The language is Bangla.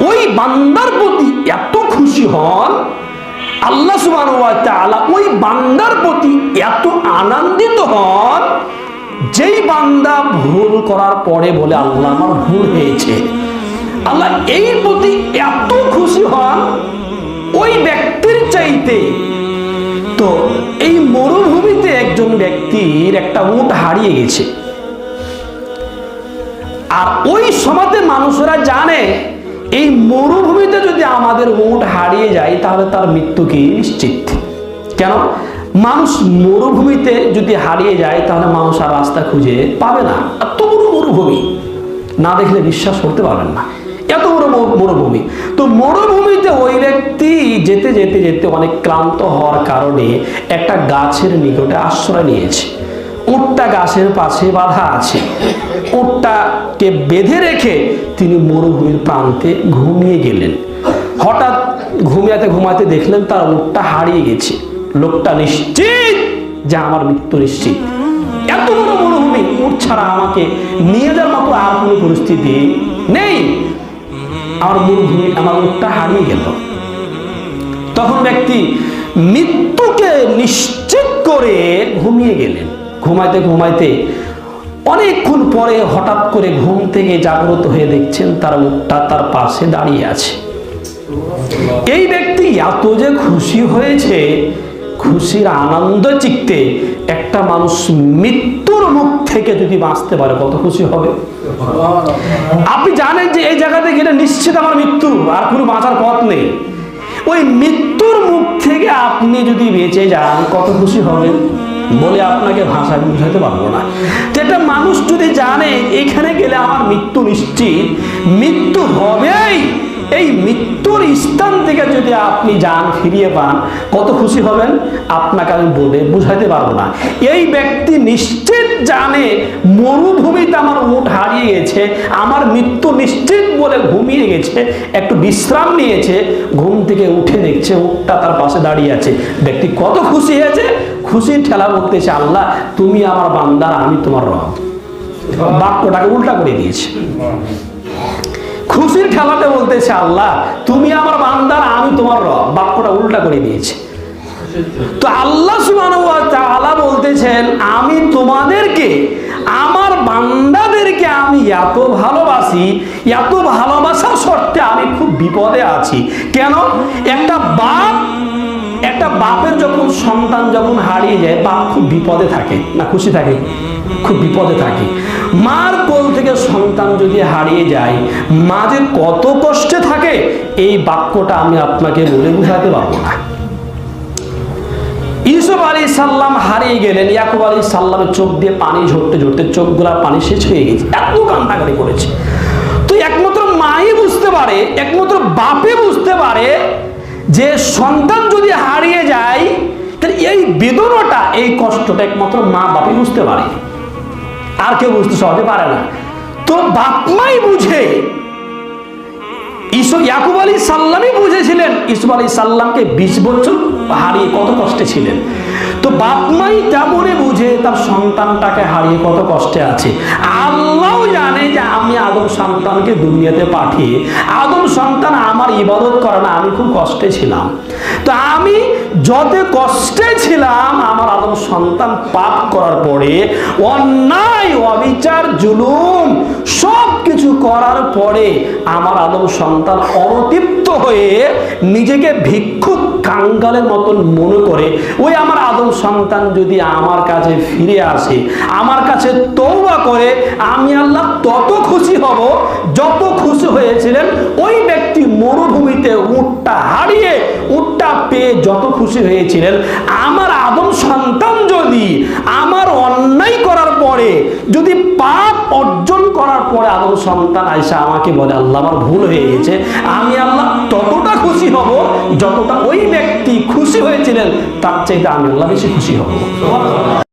ওই বান্দার প্রতি এত খুশি হন, আল্লাহ সুবহানাহু ওয়া তাআলা ওই বান্দার প্রতি এত আনন্দিত হন, যেই বান্দা ভুল করার পরে বলে আল্লাহ আমার ভুল হয়েছে, আল্লাহ এই প্রতি এত খুশি হন ওই ব্যক্তির চাইতে। তো এই মরুভূমিতে একজন ব্যক্তির একটা উট হারিয়ে গেছে, আর ওই সমাজে মানুষরা জানে এই মরুভূমিতে যদি আমাদের উট হারিয়ে যায় তাহলে তার মৃত্যু কি নিশ্চিত। কেন? মানুষ মরুভূমিতে যদি হারিয়ে যায় তাহলে মানুষ আর রাস্তা খুঁজে পাবে না। এত বড় মরুভূমি, না দেখলে বিশ্বাস করতে পারবেন না, এত বড় মরুভূমি। তো মরুভূমিতে ওই ব্যক্তি যেতে যেতে যেতে অনেক ক্লান্ত হওয়ার কারণে একটা গাছের নিকটে আশ্রয় নিয়েছে। উটটা গাছের পাশে বাঁধা আছে, উটটাকে বেঁধে রেখে তিনি মরুভূমির প্রান্তে ঘুমিয়ে গেলেন। হঠাৎ ঘুমাতে ঘুমাতে দেখলেন তার উটটা হারিয়ে গেছে। লোকটা নিশ্চিত যে আমার মৃত্যু নিশ্চিত, এত বড় মরুভূমি, উট ছাড়া আমাকে নিয়ে যাওয়ার মতো আর কোনো পরিস্থিতি নেই, আমার মরুভূমি, আমার উটটা হারিয়ে গেল। তখন ব্যক্তি মৃত্যুকে নিশ্চিত করে ঘুমিয়ে গেলেন। ঘুমাইতে ঘুমাইতে অনেকক্ষণ পরে হঠাৎ করে ঘুম থেকে জাগ্রত হয়ে দেখছেন তার উটটা তার পাশে দাঁড়িয়ে আছে। এই ব্যক্তি এত যে খুশি হয়েছে, খুশির আনন্দ চিত্তে একটা মানুষ মৃত্যুর মুখ থেকে যদি বাঁচতে পারে কত খুশি হবে। আপনি জানেন যে এই জায়গাতে গেলে নিশ্চিত আমার মৃত্যু, আর কোনো বাঁচার পথ নেই। ওই মৃত্যুর মুখ থেকে আপনি যদি বেঁচে যান কত খুশি হবেন বলে আপনাকে ভাষায় বুঝাতে পারবো না। যেটা মানুষ যদি জানে এখানে গেলে আমার মৃত্যু নিশ্চিত, মৃত্যু হবেই, এই মৃত্যুর স্থান থেকে যদি আপনি যান ফিরিয়ে পান কত খুশি হবেন আপনাকে আমি বলে বুঝাতে পারবো না। এই ব্যক্তি নিশ্চিত জানে মরুভূমিতে আমার উট হারিয়ে গেছে, আমার মৃত্যু নিশ্চিত বলে ঘুমিয়ে গেছে, একটু বিশ্রাম নিয়েছে, ঘুম থেকে উঠে দেখছে উটটা তার পাশে দাঁড়িয়ে আছে। ব্যক্তি কত খুশি হয়েছে, খুশির ঠেলা বলতেছে আল্লাহ তুমি আমার বান্দার, আমি তোমার রব। বাক্যটাকে উল্টা করে দিয়েছে। খুশির ঠেলাতে বলতেছে আল্লাহ তুমি আমার বান্দার, আমি তোমার রব, বাক্যটা উল্টা করে দিয়েছে। তো আল্লাহ সুবহানাহু ওয়া তাআলা বলতেছেন আমি তোমাদেরকে, আমার বান্দাদেরকে আমি এত ভালোবাসি, এত ভালোবাসার শর্তে আমি খুব বিপদে আছি। কেন? একটা বাপের যখন সন্তান যখন হারিয়ে যায়, বাপ খুব বিপদে থাকে না খুশি থাকে? খুব বিপদে থাকে। মার কোল থেকে সন্তান যদি হারিয়ে যায় মা যে কত কষ্টে থাকে এই বাক্যটা আমি আপনাকে বলে বুঝাতে পারবো না। ইউসুফ আলাইহিস সালাম হারিয়ে গেলেন, ইয়াকুব আলাইহিস সালামের চোখ দিয়ে পানি ঝরতে ঝরতে চোখগুলা পানি শেষ হয়ে গেছে, এত কান্নাকাটি করেছে। তো একমাত্র মাই বুঝতে পারে, একমাত্র বাপে বুঝতে পারে যে সন্তান যদি হারিয়ে যায় তাহলে এই বেদনাটা, এই কষ্টটা একমাত্র মা বাপে বুঝতে পারে, আর কেউ বুঝতে সহজে পারে না। তো বাপ মাই বুঝে, ইয়াকুব আলাইহিস সালামই বুঝেছিলেন ইউসুফ আলাইহিস সালামকে 20 বছর হারিয়ে কত কষ্টে ছিলেন। তো বাপ মাই তেমনই বুঝে তার সন্তানটাকে হারিয়ে কত কষ্টে আছে। আল্লাহ জানে যে আমি আদম সন্তানকে দুনিয়াতে পাঠিয়ে আদম সন্তান আমার ইবাদত করে না, আমি খুব কষ্টে ছিলাম। তো আমি যত কষ্টে ছিলাম আমার আদম সন্তান পাপ করার পরে, অন্যায় অবিচার জুলুম সব কিছু করার পরে আমার আদম সন্তান অতৃপ্ত হয়ে নিজেকে ভিক্ষুক কাঙ্গালের মতন মনে করে, ওই আমার আদম সন্তান যদি আমার কাছে ফিরে আসে, আমার কাছে তওবা করে, আমি আল্লাহ তত খুশি হব যত খুশি হয়েছিলেন ওই ব্যক্তি মরুভূমিতে উটটা হারিয়ে উটটা পেয়ে যত খুশি হয়েছিলেন। আমার আদম সন্তান যদি আমার অন্যায় করার পরে, যদি পাপ অর্জন করার পরে আদম সন্তান আয়েশা আমাকে বলে আল্লাহ আমার ভুল হয়ে গেছে, আমি আল্লাহ ততটা খুশি হব যতটা ওই ব্যক্তি খুশি হয়েছিলেন তার চাইতে আমি আল্লাহ বেশি খুশি হব।